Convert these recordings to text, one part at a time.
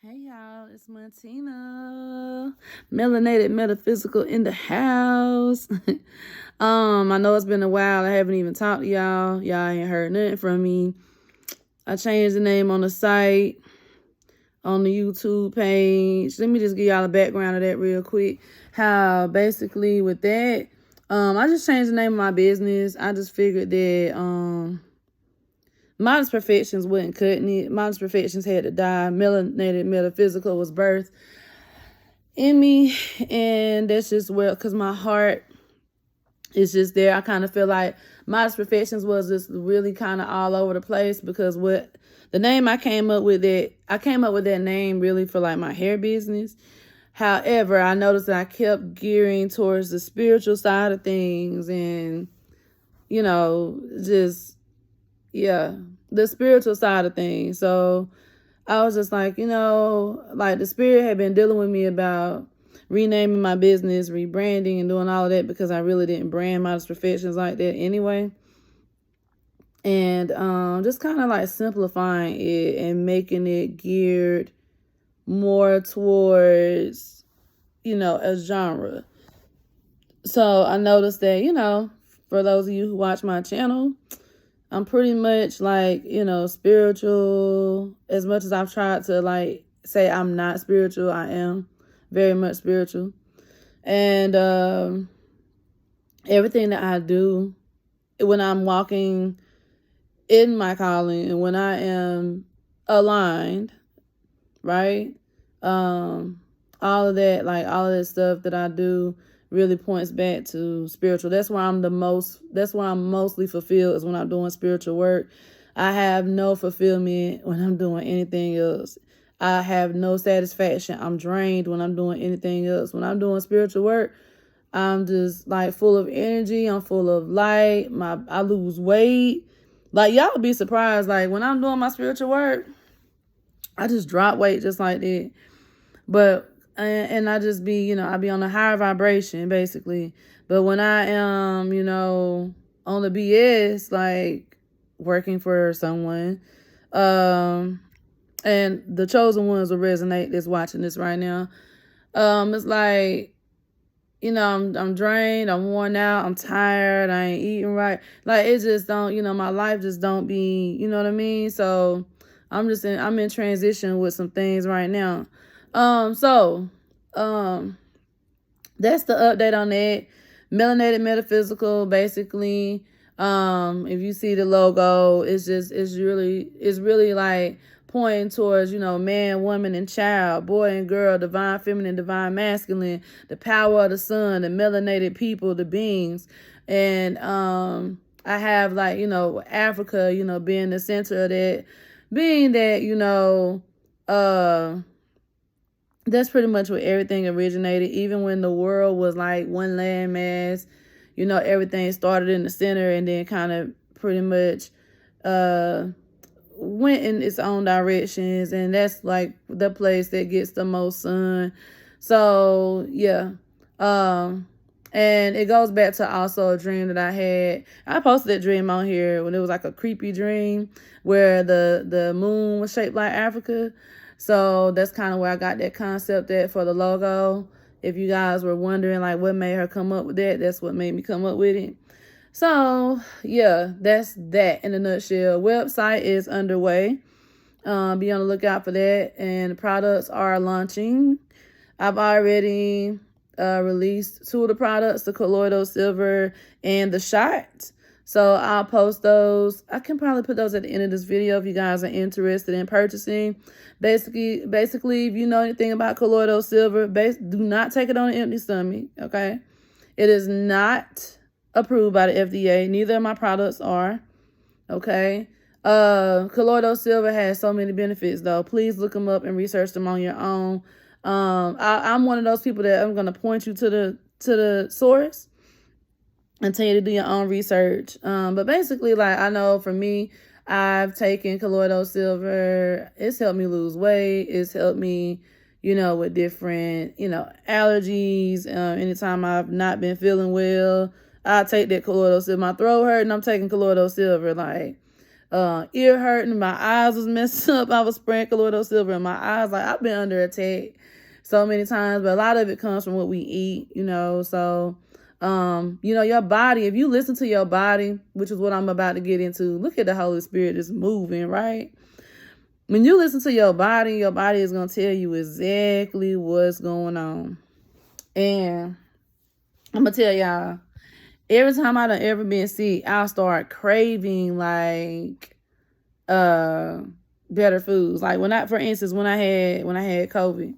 Hey y'all, it's Martina. Melanated Metaphysical in the house. I know it's been a while. I haven't even talked to y'all. Y'all ain't heard nothing from me. I changed the name on the site, on the YouTube page. Let me just give y'all a background of that real quick. How basically with that, I just changed the name of my business. I just figured that Modest Perfections wasn't cutting it. Modest Perfections had to die. Melanated Metaphysical was birthed in me. And that's just where, because my heart is just there. I kind of feel like Modest Perfections was just really kind of all over the place because what the name I came up with that name really for like my hair business. However, I noticed that I kept gearing towards the spiritual side of things and, the spiritual side of things. So I was just like, like the spirit had been dealing with me about renaming my business, rebranding and doing all of that because I really didn't brand Modest Perfections like that anyway. And just kind of like simplifying it and making it geared more towards, a genre. So I noticed that, for those of you who watch my channel, I'm pretty much like, spiritual. As much as I've tried to like say I'm not spiritual, I am very much spiritual. And everything that I do when I'm walking in my calling and when I am aligned, right? All of that, like all of that stuff that I do really points back to spiritual. That's why I'm mostly fulfilled is when I'm doing spiritual work. I have no fulfillment when I'm doing anything else. I have no satisfaction. I'm drained when I'm doing anything else. When I'm doing spiritual work, I'm just like full of energy. I'm full of light. I lose weight. Like y'all would be surprised. Like when I'm doing my spiritual work, I just drop weight just like that. But and I just be, I be on a higher vibration basically. But when I am, on the BS, like working for someone, and the chosen ones will resonate that's watching this right now. It's like, I'm drained, I'm worn out, I'm tired, I ain't eating right. Like it just don't, my life just don't be, you know what I mean? So I'm in transition with some things right now. So that's the update on that. Melanated Metaphysical, basically. If you see the logo, it's really like pointing towards, man, woman, and child, boy and girl, divine feminine, divine masculine, the power of the sun, the melanated people, the beings. And I have like, Africa, being the center of that, being that, that's pretty much where everything originated. Even when the world was like one landmass, everything started in the center and then kind of pretty much went in its own directions. And that's like the place that gets the most sun. So yeah. And it goes back to also a dream that I had. I posted that dream on here when it was like a creepy dream where the moon was shaped like Africa. So that's kind of where I got that concept at for the logo. If you guys were wondering like what made her come up with that, that's what made me come up with it. So yeah, that's that in a nutshell. Website is underway. Be on the lookout for that. And the products are launching. I've already released 2 of the products, the colloidal silver and the shot. So I'll post those. I can probably put those at the end of this video if you guys are interested in purchasing. Basically, if you know anything about colloidal silver, do not take it on an empty stomach, okay? It is not approved by the FDA. Neither of my products are, okay? Colloidal silver has so many benefits, though. Please look them up and research them on your own. I'm one of those people that I'm going to point you to the source and tell you to do your own research. But basically, like, I know for me, I've taken colloidal silver. It's helped me lose weight. It's helped me, with different, allergies. Anytime I've not been feeling well, I take that colloidal silver. My throat hurt and I'm taking colloidal silver. Like, ear hurting. My eyes was messed up. I was spraying colloidal silver in my eyes. Like, I've been under attack so many times, but a lot of it comes from what we eat, so your body, if you listen to your body, which is what I'm about to get into, look at the Holy Spirit just moving, right? When you listen to your body is going to tell you exactly what's going on. And I'm going to tell y'all, every time I done ever been sick, I'll start craving like better foods. Like for instance, when I had COVID,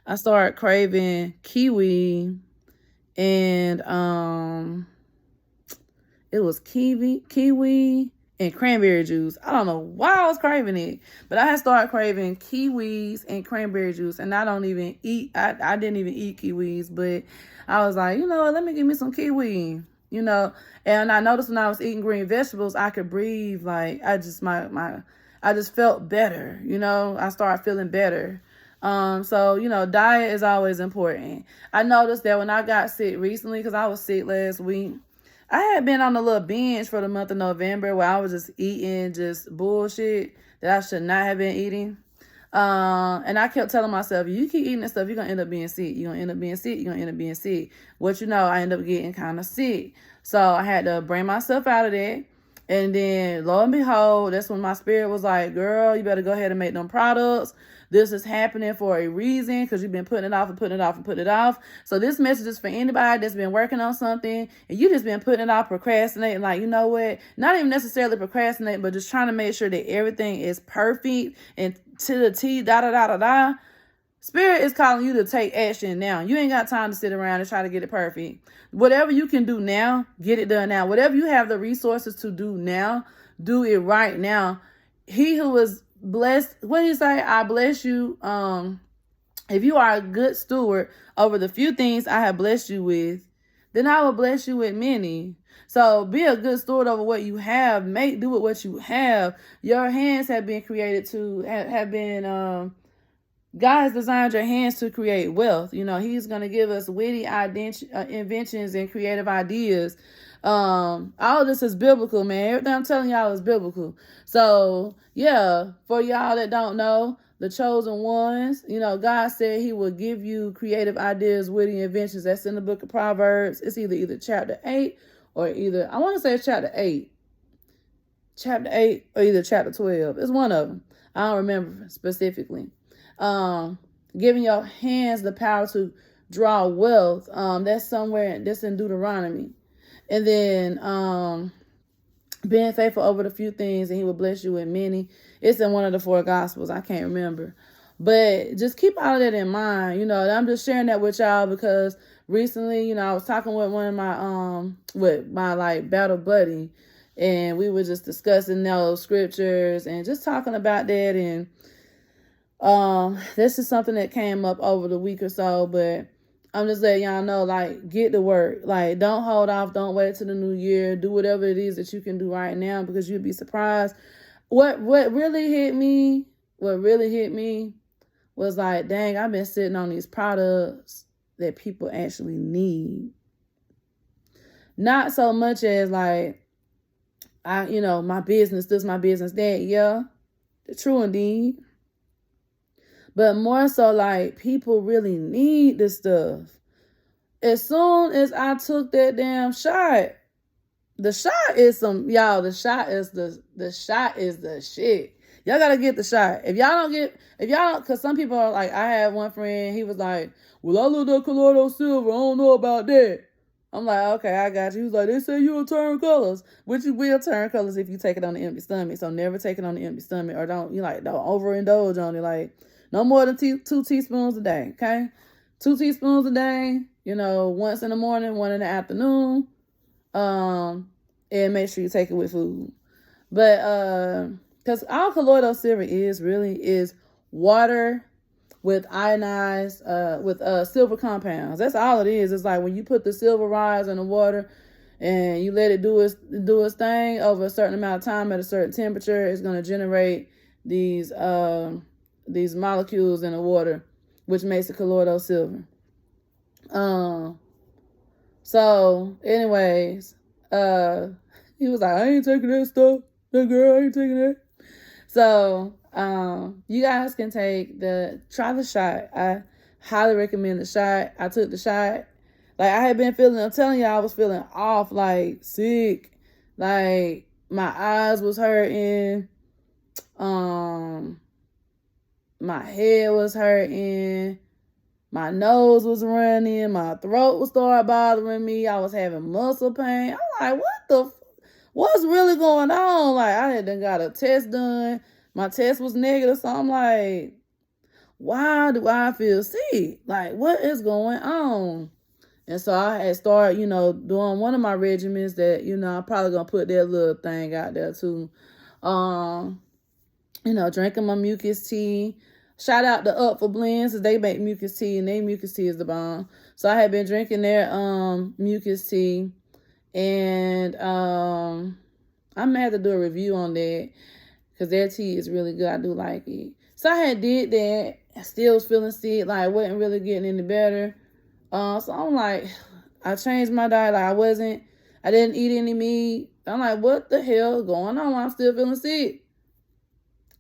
I started craving kiwi and it was kiwi and cranberry juice. I don't know why I was craving it, but I had started craving kiwis and cranberry juice, and I didn't even eat kiwis, but I was like, let me give me some kiwi, and I noticed when I was eating green vegetables, I could breathe. Like, I just felt better, I started feeling better. So, diet is always important. I noticed that when I got sick recently, because I was sick last week, I had been on a little binge for the month of November where I was just eating just bullshit that I should not have been eating. And I kept telling myself, you keep eating this stuff, you're going to end up being sick. You're going to end up being sick. You're going to end up being sick. What I ended up getting kind of sick. So I had to bring myself out of that. And then, lo and behold, that's when my spirit was like, girl, you better go ahead and make them products. This is happening for a reason because you've been putting it off and putting it off and putting it off. So this message is for anybody that's been working on something and you just been putting it off, procrastinating. Like, you know what? Not even necessarily procrastinating, but just trying to make sure that everything is perfect and to the T, da. Spirit is calling you to take action now. You ain't got time to sit around and try to get it perfect. Whatever you can do now, get it done now. Whatever you have the resources to do now, do it right now. He who is blessed, what did he say? I bless you. If you are a good steward over the few things I have blessed you with, then I will bless you with many. So be a good steward over what you have. Do with what you have. Your hands have been created to have been. God has designed your hands to create wealth. He's going to give us witty inventions and creative ideas. All of this is biblical, man. Everything I'm telling y'all is biblical. So, yeah, for y'all that don't know, the chosen ones, God said he will give you creative ideas, witty inventions. That's in the book of Proverbs. It's either chapter 8 or I want to say it's chapter 8. Chapter 8 or either chapter 12. It's one of them. I don't remember specifically. Giving your hands the power to draw wealth. That's in Deuteronomy. And then being faithful over the few things and he will bless you with many. It's in one of the 4 gospels. I can't remember. But just keep all of that in mind. I'm just sharing that with y'all because recently, I was talking with one of my with my like battle buddy, and we were just discussing those scriptures and just talking about that. And this is something that came up over the week or so, but I'm just letting y'all know, like, get to work. Like, don't hold off. Don't wait till the new year. Do whatever it is that you can do right now because you'll be surprised. What really hit me was like, dang, I've been sitting on these products that people actually need. Not so much as like, my business, this, my business, that. Yeah, true indeed. But more so like people really need this stuff. As soon as I took that damn shot, the shot is the shit. Y'all gotta get the shot. If y'all don't, cause some people are like, I had one friend, he was like, well, I looked up colloidal silver, I don't know about that. I'm like, okay, I got you. He was like, they say you'll turn colors, which you will turn colors if you take it on the empty stomach. So never take it on the empty stomach, or don't overindulge on it. Like, no more than 2 teaspoons a day, okay? 2 teaspoons a day, once in the morning, 1 in the afternoon. And make sure you take it with food. But, because all colloidal silver is water with ionized, with silver compounds. That's all it is. It's like when you put the silver rods in the water and you let it do its thing over a certain amount of time at a certain temperature, it's going to generate these molecules in the water, which makes it colloidal silver. So anyways, he was like, I ain't taking that stuff. The girl ain't taking that. So, you guys can try the shot. I highly recommend the shot. I took the shot. Like, I had been I'm telling you, I was feeling off, like, sick. Like, my eyes was hurting. My head was hurting. My nose was running. My throat was starting bothering me. I was having muscle pain. I'm like, what's really going on? Like, I had done got a test done. My test was negative. So I'm like, why do I feel sick? Like, what is going on? And so I had started, doing one of my regimens that, I'm probably going to put that little thing out there too. Drinking my mucus tea. Shout out to Up for Blends, because they make mucus tea, and their mucus tea is the bomb. So I had been drinking their mucus tea, and I'm going to have to do a review on that, because their tea is really good. I do like it. So I had did that. I still was feeling sick, like wasn't really getting any better. So I'm like, I changed my diet. Like I didn't eat any meat. I'm like, what the hell is going on? I'm still feeling sick.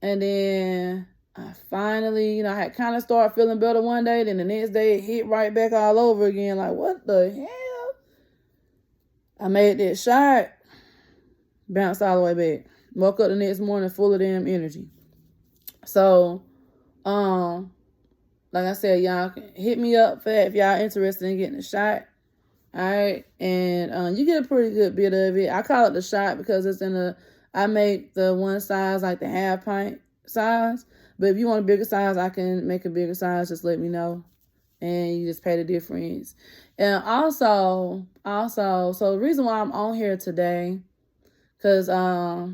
And then I finally, I had kind of started feeling better one day. Then the next day it hit right back all over again. Like, what the hell? I made that shot. Bounced all the way back. Woke up the next morning full of damn energy. So, like I said, y'all can hit me up for that if y'all interested in getting a shot. All right. And you get a pretty good bit of it. I call it the shot because I make the one size like the half pint size. But if you want a bigger size, I can make a bigger size. Just let me know. And you just pay the difference. And also, so the reason why I'm on here today, because, I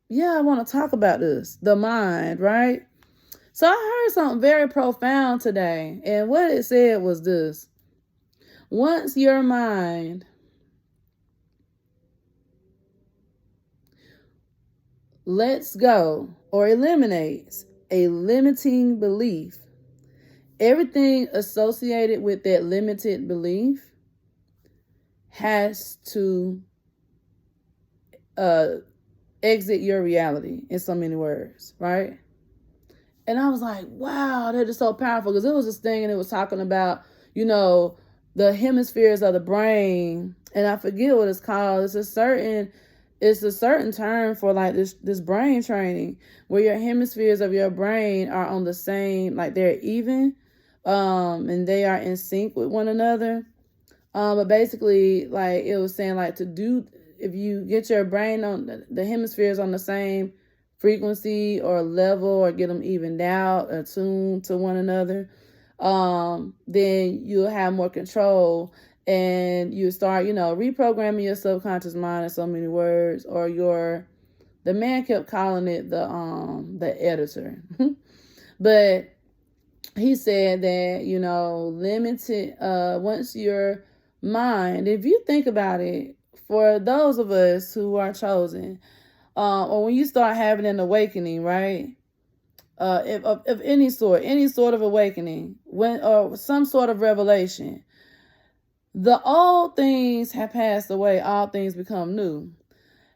want to talk about this. The mind, right? So I heard something very profound today. And what it said was this. Once your mind lets go or eliminates a limiting belief, everything associated with that limited belief has to exit your reality, in so many words, right? And I was like, wow, that is so powerful, because it was this thing and it was talking about, the hemispheres of the brain, and I forget what it's called. It's a certain term for like this brain training where your hemispheres of your brain are on the same, like they're even, and they are in sync with one another. But basically, like it was saying, like if you get your brain on the hemispheres on the same frequency or level, or get them evened out, attuned to one another, then you'll have more control, and you start, reprogramming your subconscious mind, in so many words, or the man kept calling it the editor. But he said that, limited, once your mind, if you think about it, for those of us who are chosen, or when you start having an awakening, right? Of any sort of awakening, or some sort of revelation, the old things have passed away, all things become new.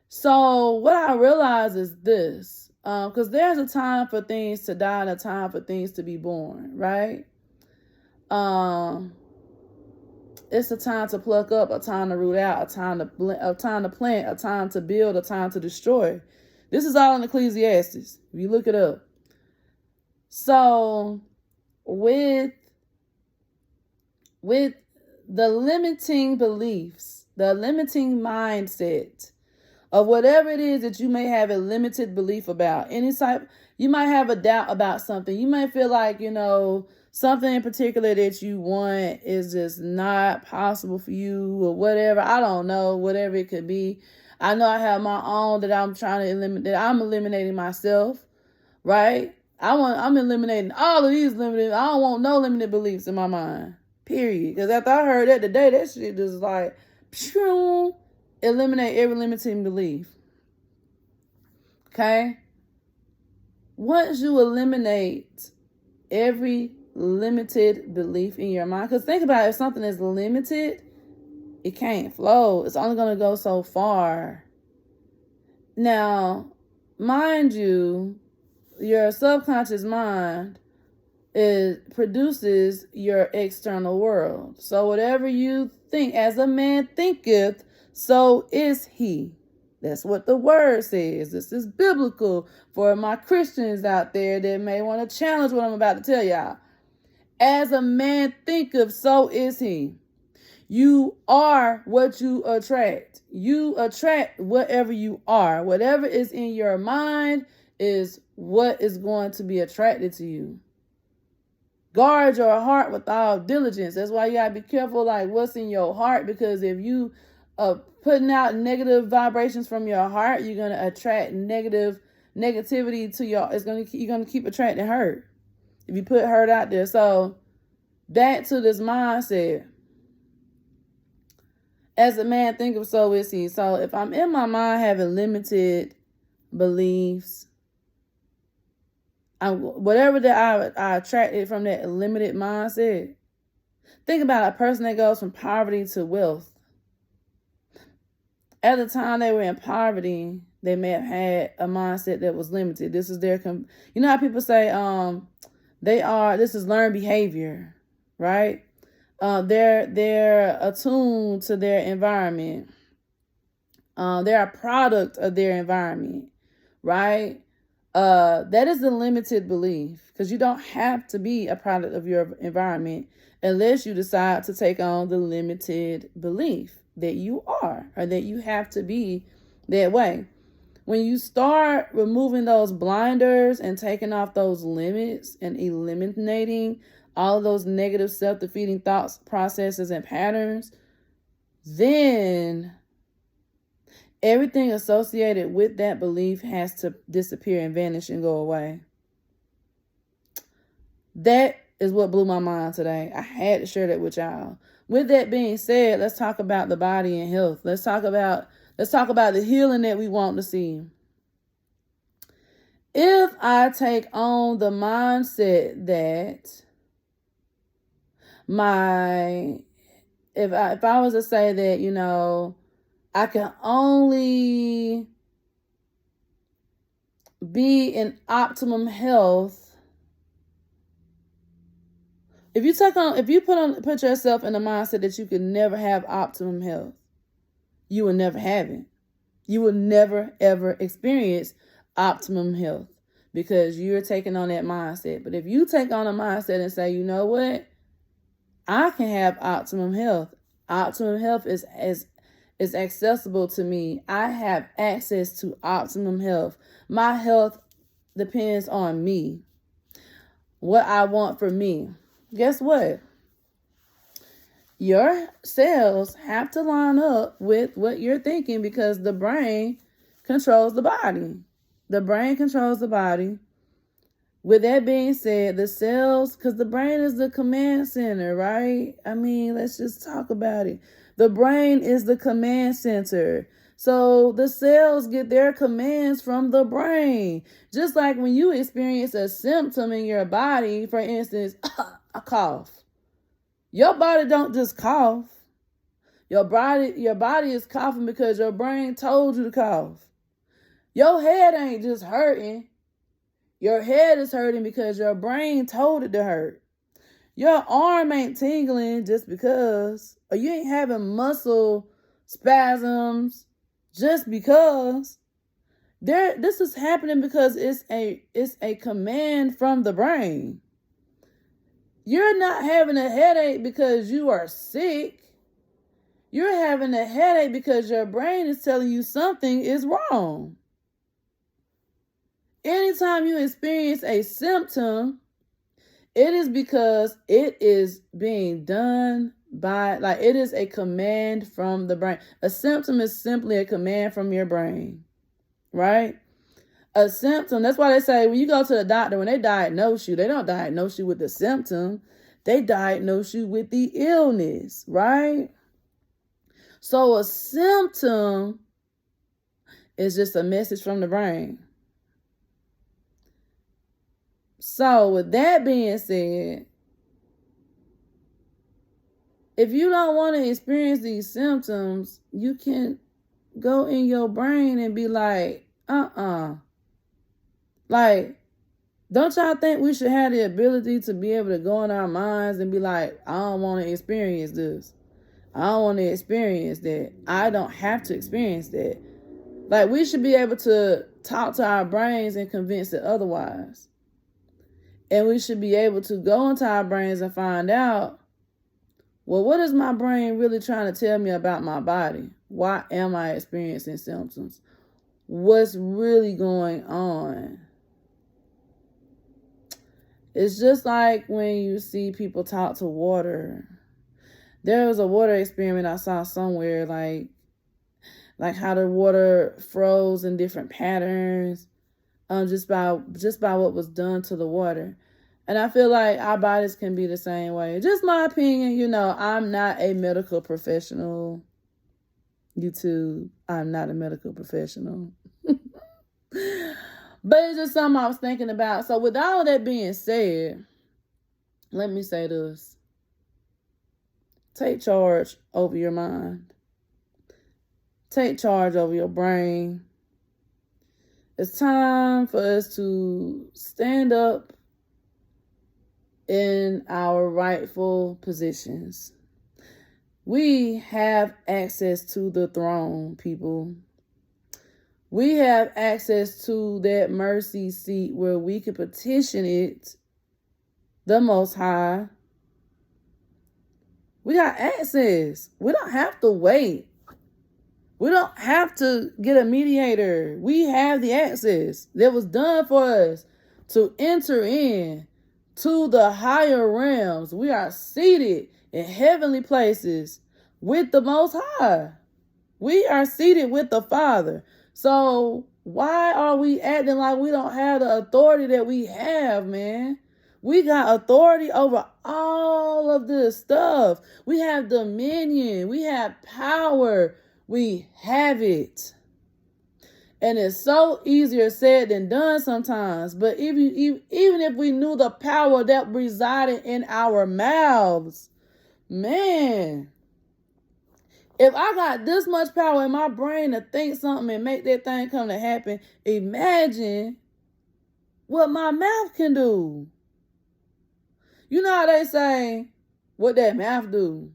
So what I realize is this, because there's a time for things to die and a time for things to be born, right? It's a time to pluck up, a time to root out, a time to plant, a time to build, a time to destroy. This is all in Ecclesiastes. If you look it up. So with the limiting beliefs, the limiting mindset of whatever it is that you may have a limited belief about, you might have a doubt about something. You might feel like, something in particular that you want is just not possible for you, or whatever. I don't know, whatever it could be. I know I have my own that I'm trying to eliminate, that I'm eliminating myself, right? I'm eliminating all of these limited. I don't want no limited beliefs in my mind, period. Because after I heard that today, that shit just like, eliminate every limiting belief. Okay? Once you eliminate every limited belief in your mind, because think about it, if something is limited, it can't flow. It's only going to go so far. Now, mind you, your subconscious mind produces your external world. So whatever you think, as a man thinketh, so is he. That's what the word says. This is biblical for my Christians out there that may want to challenge what I'm about to tell y'all. As a man thinketh, so is he. You are what you attract. You attract whatever you are. Whatever is in your mind is what is going to be attracted to you. Guard your heart with all diligence. That's why you gotta be careful, like what's in your heart, because if you putting out negative vibrations from your heart, you're gonna attract negativity to you're gonna keep attracting hurt if you put hurt out there. So back to this mindset. As a man thinketh, so is he. So if I'm in my mind having limited beliefs, whatever that I attracted from that limited mindset. Think about a person that goes from poverty to wealth. At the time they were in poverty, they may have had a mindset that was limited. This is their, you know how people say, this is learned behavior, right? They're attuned to their environment. They're a product of their environment, right? That is the limited belief, because you don't have to be a product of your environment unless you decide to take on the limited belief that you are, or that you have to be that way. When you start removing those blinders and taking off those limits and eliminating all of those negative self-defeating thoughts, processes, and patterns, then everything associated with that belief has to disappear and vanish and go away. That is what blew my mind today. I had to share that with y'all. With that being said, let's talk about the body and health. Let's talk about the healing that we want to see. If I take on the mindset that if I was to say that, I can only be in optimum health. If you put yourself in the mindset that you can never have optimum health, you will never have it. You will never, ever experience optimum health because you're taking on that mindset. But if you take on a mindset and say, you know what? I can have optimum health. Optimum health is accessible to me. I have access to optimum health. My health depends on me. What I want for me. Guess what? Your cells have to line up with what you're thinking, because the brain controls the body. The brain controls the body. With that being said, the cells, because the brain is the command center, right? I mean, let's just talk about it. The brain is the command center. So the cells get their commands from the brain. Just like when you experience a symptom in your body, for instance, a cough. Your body don't just cough. Your body is coughing because your brain told you to cough. Your head ain't just hurting. Your head is hurting because your brain told it to hurt. Your arm ain't tingling just because, or you ain't having muscle spasms just because. This is happening because it's a command from the brain. You're not having a headache because you are sick. You're having a headache because your brain is telling you something is wrong. Anytime you experience a symptom, it is because it is being done by, it is a command from the brain. A symptom is simply a command from your brain, right? A symptom, that's why they say when you go to the doctor, when they diagnose you, they don't diagnose you with the symptom. They diagnose you with the illness, right? So a symptom is just a message from the brain. So with that being said, if you don't want to experience these symptoms, you can go in your brain and be like, Like, don't y'all think we should have the ability to be able to go in our minds and be like, I don't want to experience this. I don't want to experience that. I don't have to experience that. Like, we should be able to talk to our brains and convince it otherwise. And we should be able to go into our brains and find out, well, what is my brain really trying to tell me about my body? Why am I experiencing symptoms? What's really going on? It's just like when you see people talk to water. There was a water experiment I saw somewhere, like how the water froze in different patterns, just by what was done to the water. And I feel like our bodies can be the same way. Just my opinion, I'm not a medical professional. YouTube, I'm not a medical professional. But it's just something I was thinking about. So with all that being said, let me say this. Take charge over your mind. Take charge over your brain. It's time for us to stand up in our rightful positions. We have access to the throne, people. We have access to that mercy seat where we can petition it, the Most High. We got access. We don't have to wait. We don't have to get a mediator. We have the access that was done for us to enter in to the higher realms. We are seated in heavenly places with the Most High. We are seated with the Father. So why are we acting like we don't have the authority that we have, man? We got authority over all of this stuff. We have dominion. We have power. We have it. And it's so easier said than done sometimes. But even if we knew the power that resided in our mouths, man, if I got this much power in my brain to think something and make that thing come to happen, imagine what my mouth can do. You know how they say, what that mouth do?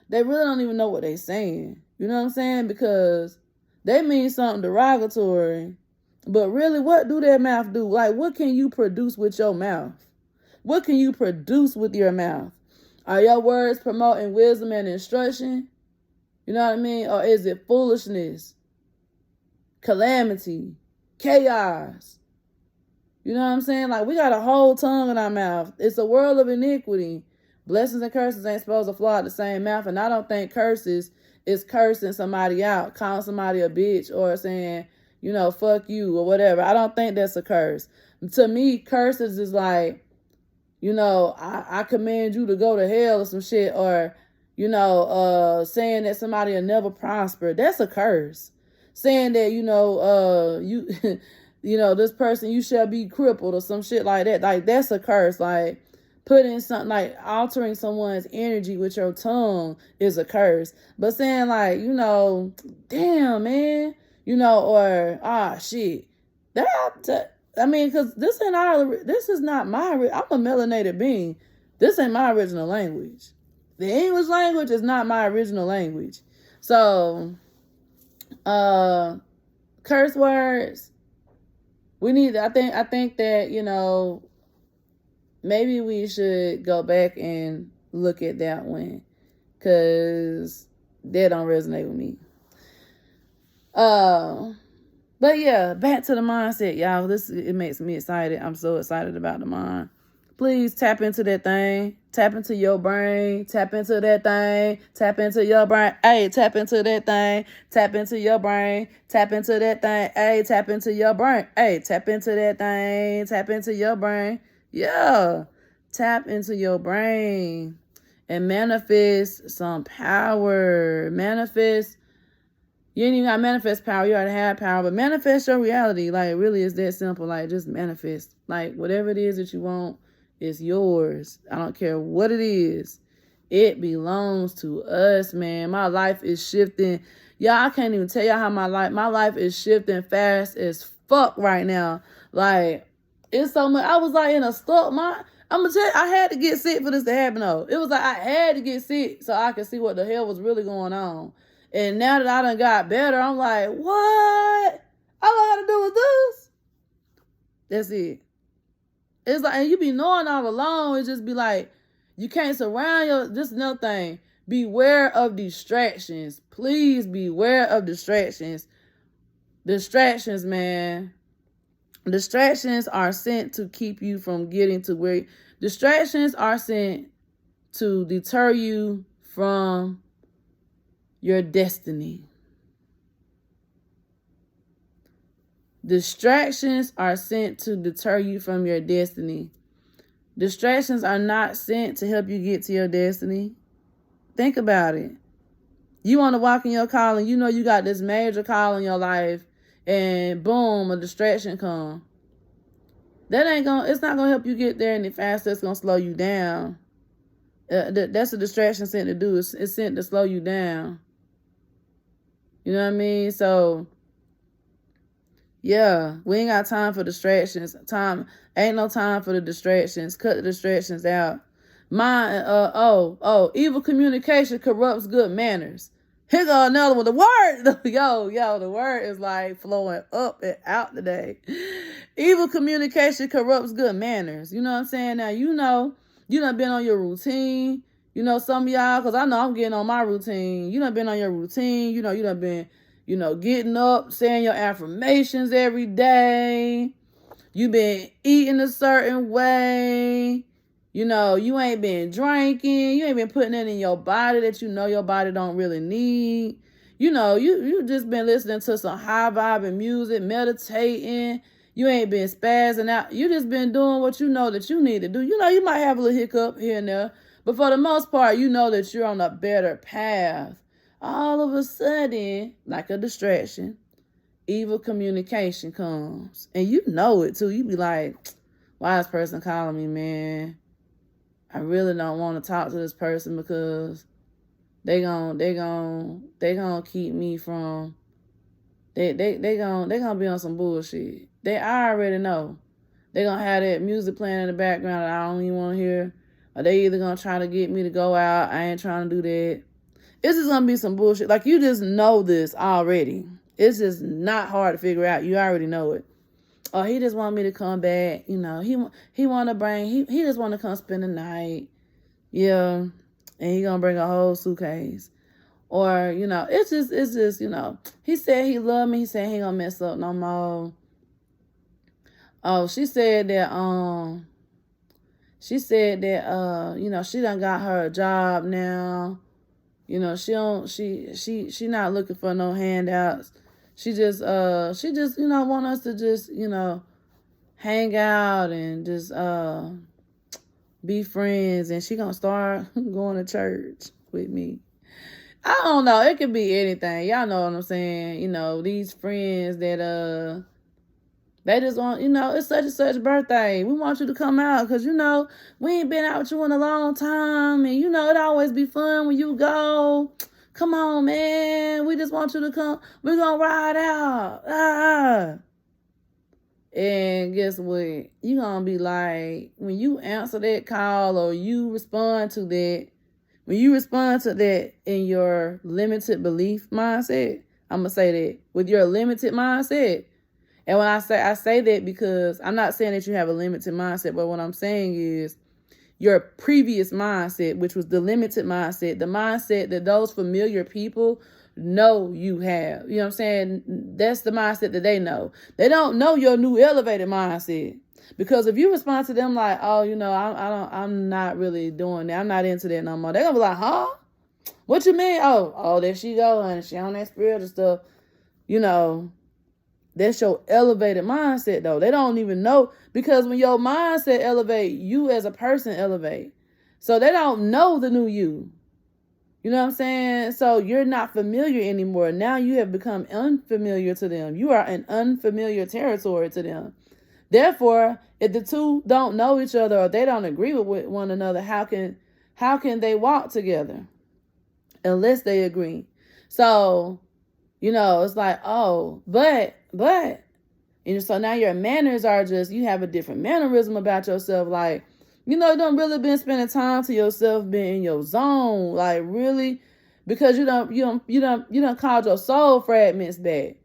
They really don't even know what they're saying. You know what I'm saying? Because they mean something derogatory. But really, what do that mouth do? Like, what can you produce with your mouth? What can you produce with your mouth? Are your words promoting wisdom and instruction? You know what I mean? Or is it foolishness, calamity, chaos? You know what I'm saying? Like, we got a whole tongue in our mouth. It's a world of iniquity. Blessings and curses ain't supposed to flow out the same mouth. And I don't think curses is cursing somebody out, calling somebody a bitch, or saying, fuck you or whatever. I don't think that's a curse. To me, curses is like, I command you to go to hell or some shit, or, saying that somebody will never prosper. That's a curse. Saying that, this person, you shall be crippled or some shit like that. Like, that's a curse. Like, putting something, like altering someone's energy with your tongue is a curse. But saying like, damn, man, or, shit. Because this is not I'm a melanated being. This ain't my original language. The English language is not my original language. So, curse words, we need, I think that, maybe we should go back and look at that one, because that don't resonate with me. But yeah, back to the mindset, y'all. It makes me excited. I'm so excited about the mind. Please tap into that thing. Tap into your brain. Tap into that thing. Tap into your brain. Hey, tap into that thing. Tap into your brain. Tap into that thing. Hey, tap into your brain. Hey, tap into that thing. Tap into your brain. Yeah. Tap into your brain and manifest some power. Manifest. You ain't even got to manifest power. You already have power. But manifest your reality. Like, really, it's that simple. Like, just manifest. Like, whatever it is that you want, it's yours. I don't care what it is. It belongs to us, man. My life is shifting. Y'all, I can't even tell y'all how my life is shifting fast as fuck right now. Like, it's so much. I was like in a stuck mind. I'm gonna tell you, I had to get sick for this to happen though. It was like I had to get sick so I could see what the hell was really going on. And now that I done got better, I'm like, what? All I gotta do is this. That's it. It's like, and you be knowing all along, it just be like, you can't surround this is another thing. Beware of distractions. Please beware of distractions. Distractions, man. Distractions are sent to keep you from getting to where... Distractions are sent to deter you from your destiny. Distractions are sent to deter you from your destiny. Distractions are not sent to help you get to your destiny. Think about it. You want to walk in your calling, you know you got this major call in your life, and boom, a distraction come. It's not gonna help you get there any faster. It's gonna slow you down. That's a distraction sent to do. It's sent to slow you down. You know what I mean? So, yeah, we ain't got time for distractions. Ain't no time for the distractions. Cut the distractions out. Evil communication corrupts good manners. Here go another one. The word, the word is like flowing up and out today. Evil communication corrupts good manners. You know what I'm saying? Now, you done been on your routine. You know, some of y'all, because I know I'm getting on my routine. You done been on your routine. You done been, getting up, saying your affirmations every day. You been eating a certain way. You ain't been drinking. You ain't been putting it in your body that your body don't really need. You just been listening to some high vibing music, meditating. You ain't been spazzing out. You just been doing what you know that you need to do. You might have a little hiccup here and there, but for the most part, you know that you're on a better path. All of a sudden, like a distraction, evil communication comes. And you know it too. You be like, why is this person calling me, man? I really don't want to talk to this person because they gonna keep me from, they gonna be on some bullshit. I already know. They gonna have that music playing in the background that I don't even want to hear. Or they either gonna try to get me to go out. I ain't trying to do that. It's just gonna be some bullshit. Like, you just know this already. It's just not hard to figure out. You already know it. Oh, he just want me to come back. He want to bring, he just want to come spend the night. Yeah. And he gonna bring a whole suitcase. Or, it's just, he said he loved me. He said he ain't gonna mess up no more. Oh, she said that, she done got her a job now. She not looking for no handouts. She just want us to just, hang out and just, be friends. And she gonna start going to church with me. I don't know. It could be anything. Y'all know what I'm saying. These friends that, they just want, it's such and such birthday. We want you to come out because, we ain't been out with you in a long time. And, it always be fun when you go. Come on, man. We just want you to come. We're going to ride out. And guess what? You're going to be like, when you answer that call or you respond to that, when you respond to that in your limited belief mindset, I'm going to say that, with your limited mindset. And when I say that because I'm not saying that you have a limited mindset, but what I'm saying is your previous mindset, which was the limited mindset, the mindset that those familiar people know you have. You know what I'm saying? That's the mindset that they know. They don't know your new elevated mindset. Because if you respond to them like, oh, I'm not really doing that. I'm not into that no more. They're going to be like, huh? What you mean? Oh, there she go. And she on that spiritual stuff. That's your elevated mindset, though. They don't even know, because when your mindset elevate, you as a person elevate. So they don't know the new you. You know what I'm saying? So you're not familiar anymore. Now you have become unfamiliar to them. You are in unfamiliar territory to them. Therefore, if the two don't know each other or they don't agree with one another, how can they walk together unless they agree? So, it's like, oh, but And so now your manners are just, you have a different mannerism about yourself. Like, you don't really been spending time to yourself, being in your zone. Like, really, because you don't called your soul fragments back.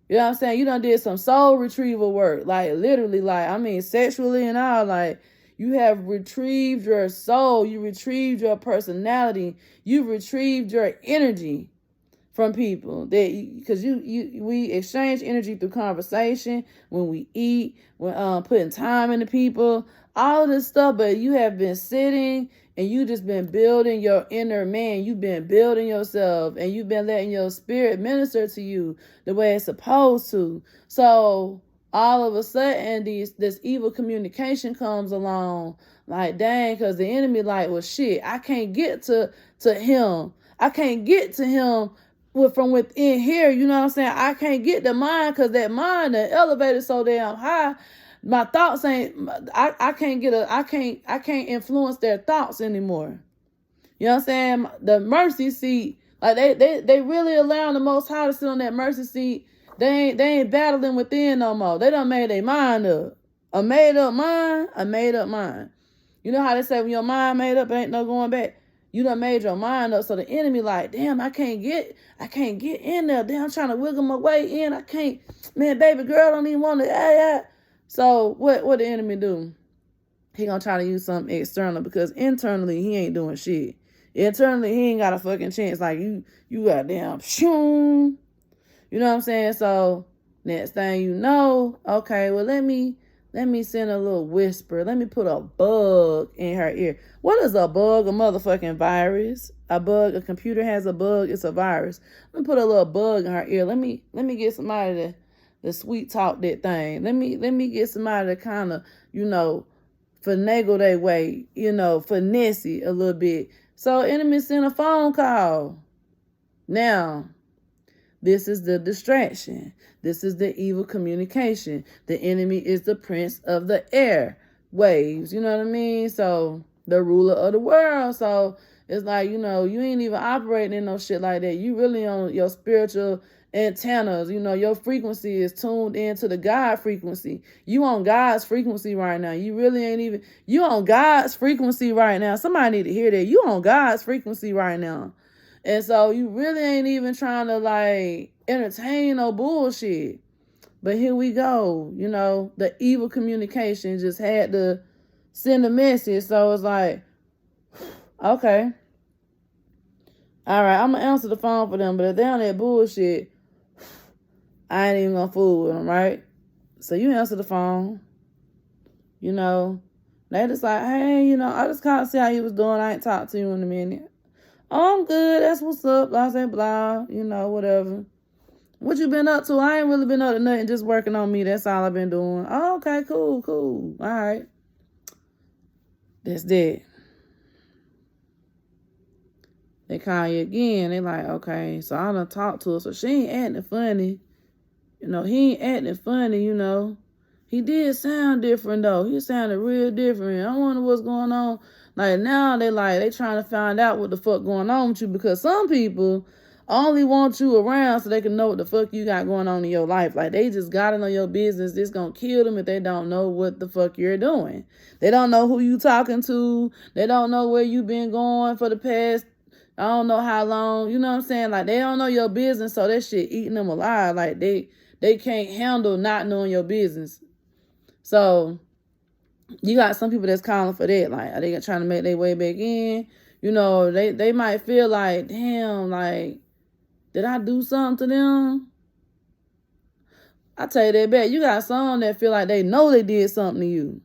You know what I'm saying? You done did some soul retrieval work. Like, literally, like, I mean, sexually and all. Like, you have retrieved your soul. You retrieved your personality. You retrieved your energy from people, because we exchange energy through conversation, when we eat, when putting time into people, all of this stuff. But you have been sitting and you just been building your inner man. You've been building yourself, and you've been letting your spirit minister to you the way it's supposed to. So all of a sudden, this evil communication comes along. Like, dang, because the enemy like, well, shit, I can't get to him. I can't get to him from within here. You know what I'm saying? I can't get the mind, because that mind, the elevator so damn high. My thoughts ain't, I can't influence their thoughts anymore. You know what I'm saying? The mercy seat, like they really allowing the Most High to sit on that mercy seat. They ain't battling within no more. They done made their mind up. A made up mind. You know how they say when your mind made up, ain't no going back. You done made your mind up. So the enemy like, damn, I can't get in there. Damn, I'm trying to wiggle my way in. I can't, man, baby girl don't even want to, So what the enemy do? He gonna try to use something external, because internally he ain't doing shit. Internally he ain't got a fucking chance. Like, you got damn shoom. You know what I'm saying? So next thing you know, okay, well, let me send a little whisper. Let me put a bug in her ear. What is a bug? A motherfucking virus. A bug, a computer has a bug, it's a virus. Let me put a little bug in her ear. Let me get somebody to sweet talk that thing. Let me get somebody to kind of, finagle their way, finesse it a little bit. So enemy sent a phone call. Now, this is the distraction. This is the evil communication. The enemy is the prince of the air waves. You know what I mean? So the ruler of the world. So it's like, you ain't even operating in no shit like that. You really on your spiritual antennas. Your frequency is tuned into the God frequency. You on God's frequency right now. You really ain't even, you on God's frequency right now. Somebody need to hear that. You on God's frequency right now. And so you really ain't even trying to like entertain no bullshit. But here we go. The evil communication just had to send a message. So it's like, okay. All right, I'm going to answer the phone for them. But if they're on that bullshit, I ain't even going to fool with them, right? So you answer the phone. They just like, hey, I just kind of see how you was doing. I ain't talked to you in a minute. Oh, I'm good. That's what's up. Blah, blah, blah. Whatever. What you been up to? I ain't really been up to nothing. Just working on me. That's all I've been doing. Oh, okay. Cool. All right. That's that. They call you again. They like, okay. So I done talked to her. So she ain't acting funny. He ain't acting funny, He did sound different, though. He sounded real different. I wonder what's going on. Like, now they trying to find out what the fuck going on with you, because some people only want you around so they can know what the fuck you got going on in your life. Like, they just gotta know your business. It's gonna kill them if they don't know what the fuck you're doing. They don't know who you talking to. They don't know where you been going for the past, I don't know how long. You know what I'm saying? Like, they don't know your business, so that shit eating them alive. Like, they can't handle not knowing your business. So you got some people that's calling for that. Like, are they trying to make their way back in? They might feel like, damn, like, did I do something to them? I tell you that back. You got some that feel like they know they did something to you.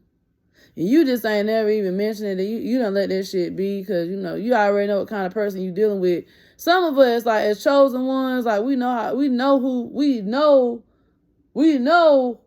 And you just ain't never even mentioned it. You don't let that shit be, because, you already know what kind of person you dealing with. Some of us, like, as chosen ones, like, we know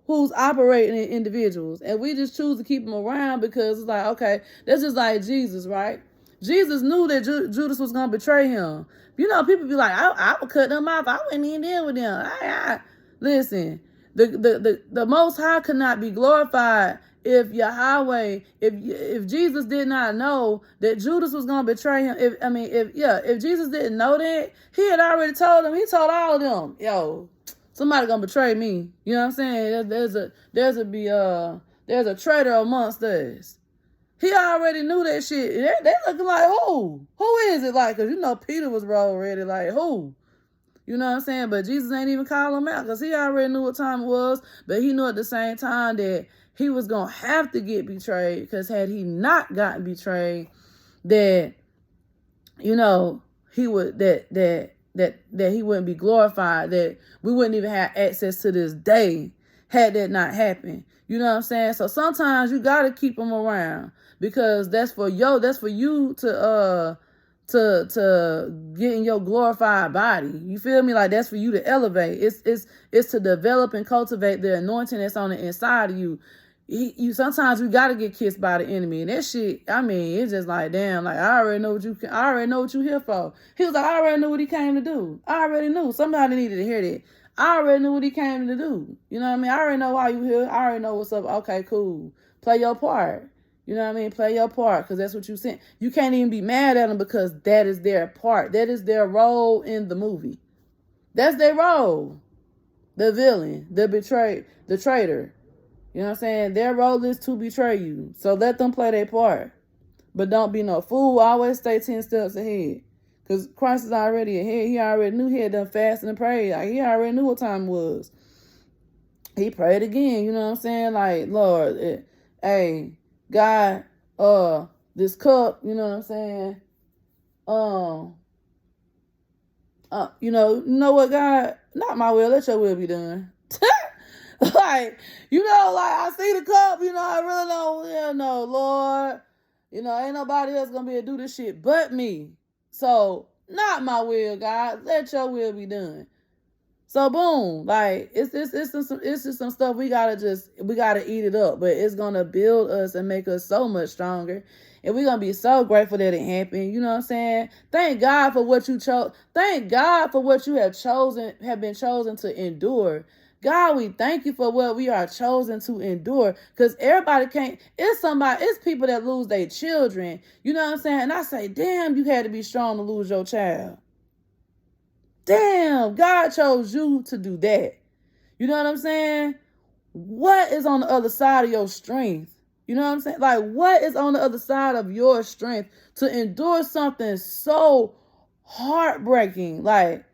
who's operating in individuals, and we just choose to keep them around, because it's like, okay, that's just like Jesus, right? Jesus knew that Judas was going to betray him. People be like, I would cut them off. I wouldn't even deal with them. Listen, the Most High could not be glorified if Yahweh, if Jesus did not know that Judas was going to betray him. If Jesus didn't know that, he had already told them. He told all of them, yo, Somebody gonna betray me. You know what I'm saying? There's a traitor amongst us. He already knew that shit. They looking like, who? Who is it? Like, because you know Peter was already like, who? You know what I'm saying? But Jesus ain't even call him out because he already knew what time it was. But he knew at the same time that he was going to have to get betrayed, because had he not gotten betrayed, that, you know, he would, that he wouldn't be glorified, that we wouldn't even have access to this day had that not happened. You know what I'm saying? So sometimes you got to keep them around, because that's for you to get in your glorified body. You feel me? Like, that's for you to elevate. It's to develop and cultivate the anointing that's on the inside of you. You sometimes we gotta get kissed by the enemy, and that shit, I mean, it's just like, damn, like, I already know what you here for. He was like, I already knew what he came to do. I already knew. Somebody needed to hear that. I already knew what he came to do. You know what I mean? I already know why you here. I already know what's up. Okay, cool. Play your part. You know what I mean? Play your part, because that's what you sent. You can't even be mad at them, because that is their part. That is their role in the movie. That's their role. The villain, the traitor. You know what I'm saying? Their role is to betray you. So let them play their part. But don't be no fool. Always stay 10 steps ahead. Because Christ is already ahead. He already knew he had done fasting and prayed. Like, he already knew what time it was. He prayed again. You know what I'm saying? Like, Lord, hey, God, this cup, you know what I'm saying? You know what, God? Not my will, let your will be done. Like, you know, like, I see the cup, you know, I really don't, you know, Lord, you know, ain't nobody else gonna be able to do this shit but me. So, not my will, God, let your will be done. So boom, like, it's just some stuff we gotta eat it up, but it's gonna build us and make us so much stronger. And we're gonna be so grateful that it happened. You know what I'm saying? Thank God for what you chose. Thank God for what you have been chosen to endure. God, we thank you for what we are chosen to endure. Because everybody can't, it's people that lose their children. You know what I'm saying? And I say, damn, you had to be strong to lose your child. Damn, God chose you to do that. You know what I'm saying? What is on the other side of your strength? You know what I'm saying? Like, what is on the other side of your strength to endure something so heartbreaking? Like,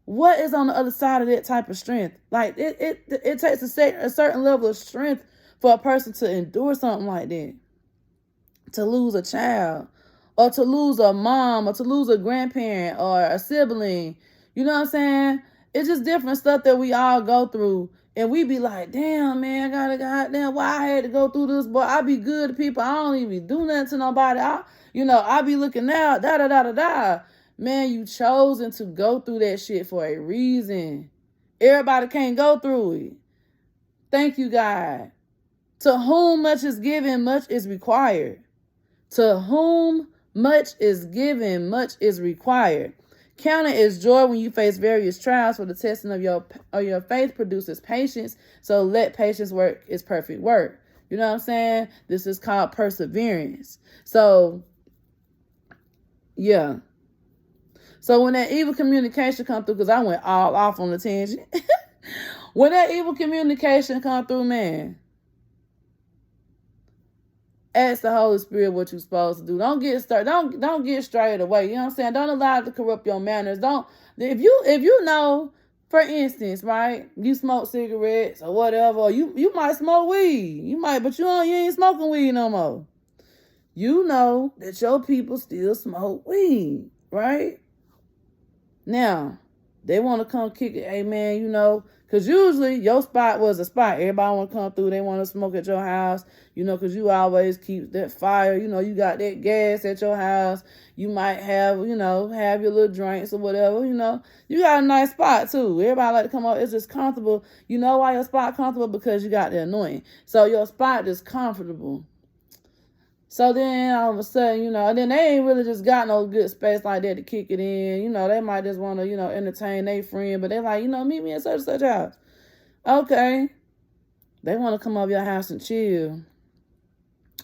what is on the other side of that type of strength? Like, it takes a certain level of strength for a person to endure something like that. To lose a child, or to lose a mom, or to lose a grandparent, or a sibling. You know what I'm saying? It's just different stuff that we all go through. And we be like, damn, man, goddamn, why I had to go through this? Boy, I be good to people. I don't even do nothing to nobody. I be looking out, da. Man, you chosen to go through that shit for a reason. Everybody can't go through it. Thank you, God. To whom much is given, much is required. To whom much is given, much is required. Count it as joy when you face various trials, for the testing of your faith produces patience. So let patience work its perfect work. You know what I'm saying? This is called perseverance. So, yeah. So when that evil communication come through, because I went all off on the tangent. When that evil communication come through, man, ask the Holy Spirit what you're supposed to do. Don't get started. Don't get straight away. You know what I'm saying? Don't allow it to corrupt your manners. If you know, for instance, right, you smoke cigarettes or whatever, or you might smoke weed. But you ain't smoking weed no more. You know that your people still smoke weed, right? Now, they want to come kick it. Hey, man, you know, because usually your spot was a spot. Everybody want to come through. They want to smoke at your house, you know, because you always keep that fire. You know, you got that gas at your house. You might have your little drinks or whatever, you know. You got a nice spot, too. Everybody like to come up. It's just comfortable. You know why your spot comfortable? Because you got the anointing. So your spot is comfortable. So then all of a sudden, you know, and then they ain't really just got no good space like that to kick it in. You know, they might just want to, you know, entertain their friend, but they're like, you know, meet me at such and such house. Okay. They want to come over your house and chill.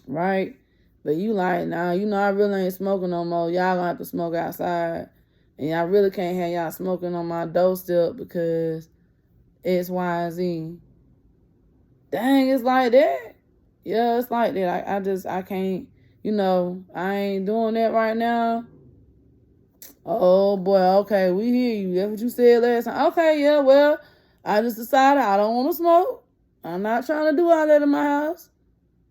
Right? But you like, nah, you know, I really ain't smoking no more. Y'all gonna have to smoke outside. And I really can't have y'all smoking on my doorstep because X, Y, and Z. Dang, it's like that. Yeah, it's like that. I can't, I ain't doing that right now. Oh boy, okay, we hear you. That's what you said last time. Okay, yeah, well, I just decided I don't want to smoke. I'm not trying to do all that in my house.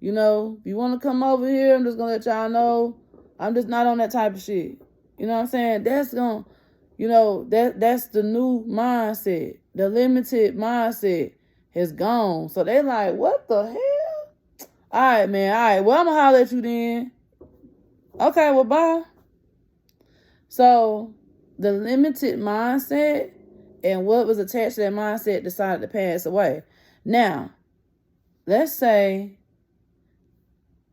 If you want to come over here, I'm just gonna let y'all know I'm just not on that type of shit. You know what I'm saying? That's that's the new mindset. The limited mindset has gone. So they like, what the hell? All right, man. All right. Well, I'm gonna holler at you then. Okay. Well, bye. So the limited mindset and what was attached to that mindset decided to pass away. Now, let's say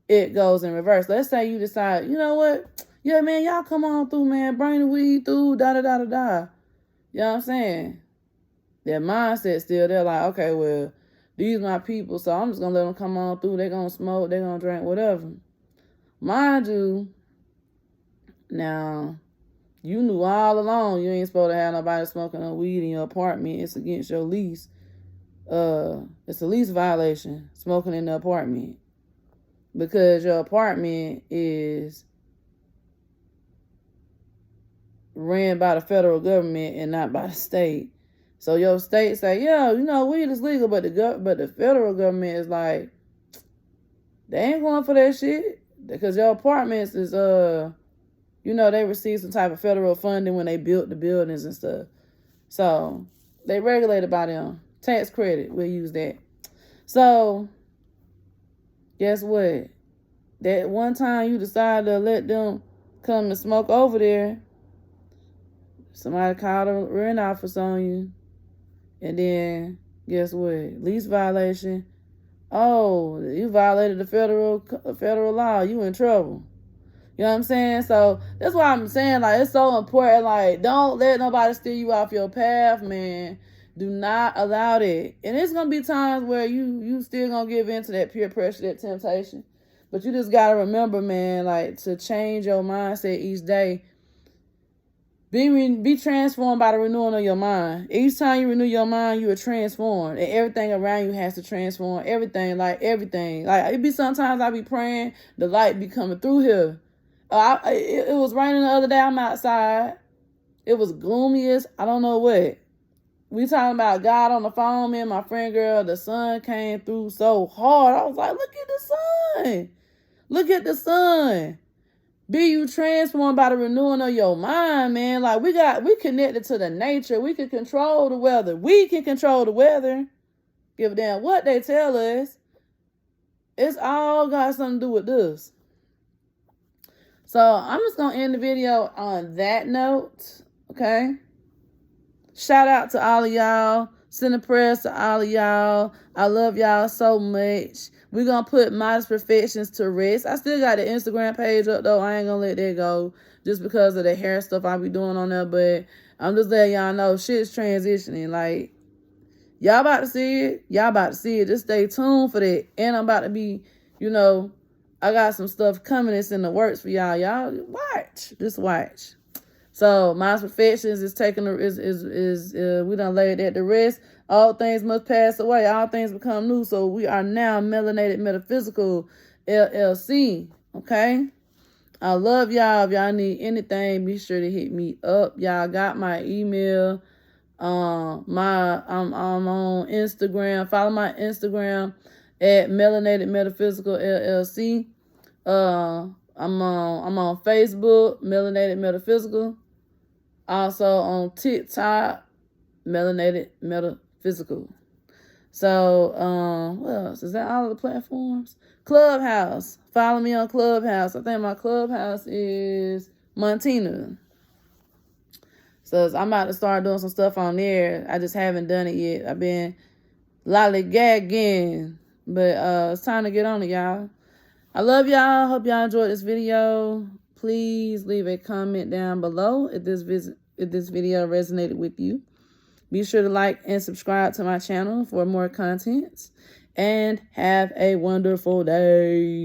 it goes in reverse. Let's say you decide, you know what? Yeah, man, y'all come on through, man. Bring the weed through, da-da-da-da-da. You know what I'm saying? That mindset still there, like, okay, well, these my people, so I'm just going to let them come on through. They're going to smoke, they're going to drink, whatever. Mind you, now, you knew all along you ain't supposed to have nobody smoking no weed in your apartment. It's against your lease. It's a lease violation, smoking in the apartment. Because your apartment is ran by the federal government and not by the state. So your state say, yeah, weed is legal, but the federal government is like, they ain't going for that shit. Because your apartments is they receive some type of federal funding when they built the buildings and stuff. So they regulated by them. Tax credit, we'll use that. So guess what? That one time you decided to let them come and smoke over there, somebody called a rent office on you. And then, guess what? Lease violation. Oh, you violated the federal law. You in trouble. You know what I'm saying? So that's why I'm saying, like, it's so important. Like, don't let nobody steer you off your path, man. Do not allow that. And it's going to be times where you still going to give in to that peer pressure, that temptation. But you just got to remember, man, like, to change your mindset each day. Be transformed by the renewing of your mind. Each time you renew your mind, you are transformed. And everything around you has to transform. Everything. Like, it be sometimes I be praying, the light be coming through here. It was raining the other day. I'm outside. It was gloomy as I don't know what. We talking about God on the phone, me and my friend girl. The sun came through so hard. I was like, look at the sun. Look at the sun. Be you transformed by the renewing of your mind, man. Like, we connected to the nature. We can control the weather. We can control the weather. Give a damn what they tell us. It's all got something to do with this. So I'm just going to end the video on that note, okay? Shout out to all of y'all. Send a prayers to all of y'all. I love y'all so much. We're going to put Modest Perfections to rest. I still got the Instagram page up, though. I ain't going to let that go just because of the hair stuff I be doing on there. But I'm just letting y'all know shit's transitioning. Like, y'all about to see it. Y'all about to see it. Just stay tuned for that. And I'm about to be, I got some stuff coming that's in the works for y'all. Y'all watch. Just watch. So Modest Perfections is taking we done laid that to rest. All things must pass away. All things become new. So we are now Melanated Metaphysical LLC. Okay. I love y'all. If y'all need anything, be sure to hit me up. Y'all got my email. I'm on Instagram. Follow my Instagram at Melanated Metaphysical LLC. I'm on Facebook, Melanated Metaphysical. Also on TikTok, Melanated Metaphysical. So, what else? Is that all of the platforms? Clubhouse. Follow me on Clubhouse. I think my Clubhouse is Montina. So I'm about to start doing some stuff on there. I just haven't done it yet. I've been lollygagging. But it's time to get on it, y'all. I love y'all. Hope y'all enjoyed this video. Please leave a comment down below if this video resonated with you. Be sure to like and subscribe to my channel for more content. And have a wonderful day.